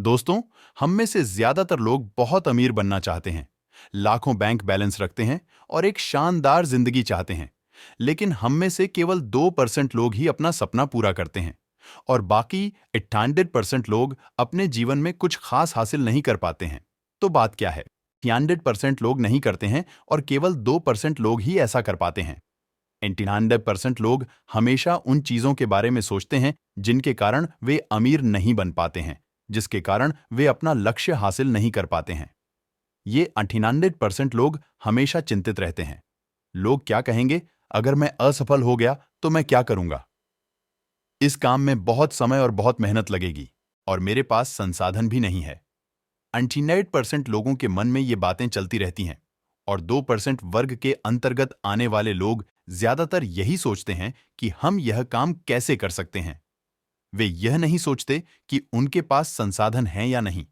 दोस्तों, हम में से ज्यादातर लोग बहुत अमीर बनना चाहते हैं, लाखों बैंक बैलेंस रखते हैं और एक शानदार जिंदगी चाहते हैं। लेकिन हम में से केवल 2% लोग ही अपना सपना पूरा करते हैं और बाकी 98% लोग अपने जीवन में कुछ खास हासिल नहीं कर पाते हैं। तो बात क्या है? 98% लोग नहीं करते हैं और केवल 2% लोग ही ऐसा कर पाते हैं। 99% लोग हमेशा उन चीजों के बारे में सोचते हैं जिनके कारण वे अमीर नहीं बन पाते हैं, जिसके कारण वे अपना लक्ष्य हासिल नहीं कर पाते हैं। ये 98% लोग हमेशा चिंतित रहते हैं। लोग क्या कहेंगे? अगर मैं असफल हो गया तो मैं क्या करूंगा? इस काम में बहुत समय और बहुत मेहनत लगेगी और मेरे पास संसाधन भी नहीं है। 98% लोगों के मन में ये बातें चलती रहती हैं और 2% वर्ग के अंतर्गत आने वाले लोग ज्यादातर यही सोचते हैं कि हम यह काम कैसे कर सकते हैं। वे यह नहीं सोचते कि उनके पास संसाधन हैं या नहीं।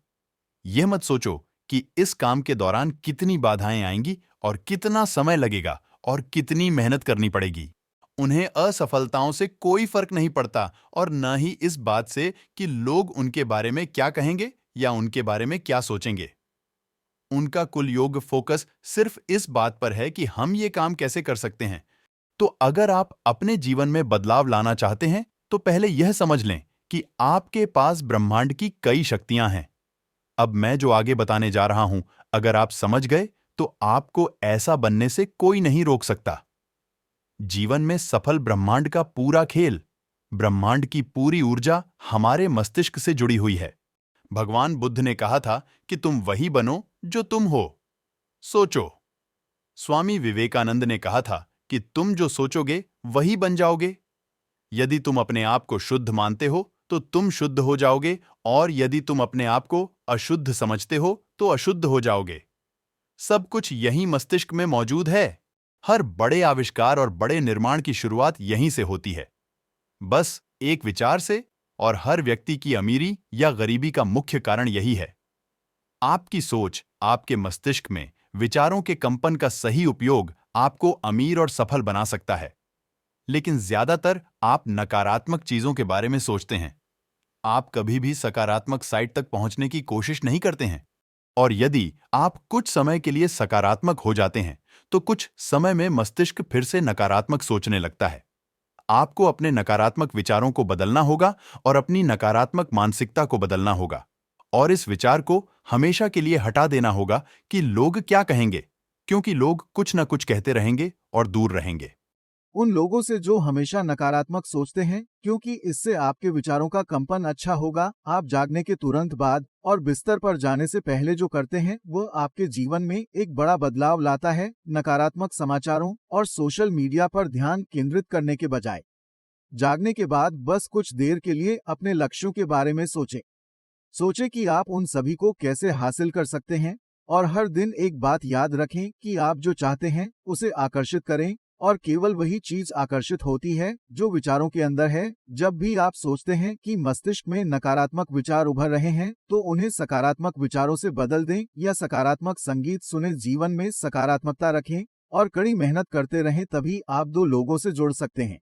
यह मत सोचो कि इस काम के दौरान कितनी बाधाएं आएंगी और कितना समय लगेगा और कितनी मेहनत करनी पड़ेगी। उन्हें असफलताओं से कोई फर्क नहीं पड़ता और न ही इस बात से कि लोग उनके बारे में क्या कहेंगे या उनके बारे में क्या सोचेंगे। उनका कुल योग फोकस सिर्फ इस बात पर है कि हम ये काम कैसे कर सकते हैं। तो अगर आप अपने जीवन में बदलाव लाना चाहते हैं, तो पहले यह समझ लें कि आपके पास ब्रह्मांड की कई शक्तियां हैं। अब मैं जो आगे बताने जा रहा हूं, अगर आप समझ गए, तो आपको ऐसा बनने से कोई नहीं रोक सकता। जीवन में सफल ब्रह्मांड का पूरा खेल, ब्रह्मांड की पूरी ऊर्जा हमारे मस्तिष्क से जुड़ी हुई है। भगवान बुद्ध ने कहा था कि तुम वही बनो जो तुम हो। सोचो। स्वामी विवेकानंद ने कहा था कि तुम जो सोचोगे वही बन जाओगे। यदि तुम अपने आप को शुद्ध मानते हो तो तुम शुद्ध हो जाओगे और यदि तुम अपने आप को अशुद्ध समझते हो तो अशुद्ध हो जाओगे। सब कुछ यही मस्तिष्क में मौजूद है। हर बड़े आविष्कार और बड़े निर्माण की शुरुआत यहीं से होती है, बस एक विचार से। और हर व्यक्ति की अमीरी या गरीबी का मुख्य कारण यही है। आपकी सोच, आपके मस्तिष्क में विचारों के कंपन का सही उपयोग आपको अमीर और सफल बना सकता है। लेकिन ज्यादातर आप नकारात्मक चीजों के बारे में सोचते हैं। आप कभी भी सकारात्मक साइट तक पहुंचने की कोशिश नहीं करते हैं। और यदि आप कुछ समय के लिए सकारात्मक हो जाते हैं, तो कुछ समय में मस्तिष्क फिर से नकारात्मक सोचने लगता है। आपको अपने नकारात्मक विचारों को बदलना होगा और अपनी नकारात्मक मानसिकता को बदलना होगा। और इस विचार को हमेशा के लिए हटा देना होगा कि लोग क्या कहेंगे, क्योंकि लोग कुछ न कुछ कहते रहेंगे और दूर रहेंगे। उन लोगों से जो हमेशा नकारात्मक सोचते हैं, क्योंकि इससे आपके विचारों का कंपन अच्छा होगा। आप जागने के तुरंत बाद और बिस्तर पर जाने से पहले जो करते हैं वह आपके जीवन में एक बड़ा बदलाव लाता है। नकारात्मक समाचारों और सोशल मीडिया पर ध्यान केंद्रित करने के बजाय जागने के बाद बस कुछ देर के लिए अपने लक्ष्यों के बारे में सोचें। सोचें कि आप उन सभी को कैसे हासिल कर सकते हैं और हर दिन एक बात याद रखें कि आप जो चाहते हैं उसे आकर्षित करें और केवल वही चीज आकर्षित होती है जो विचारों के अंदर है। जब भी आप सोचते हैं कि मस्तिष्क में नकारात्मक विचार उभर रहे हैं, तो उन्हें सकारात्मक विचारों से बदल दें या सकारात्मक संगीत सुने। जीवन में सकारात्मकता रखें और कड़ी मेहनत करते रहें, तभी आप दो लोगों से जुड़ सकते हैं।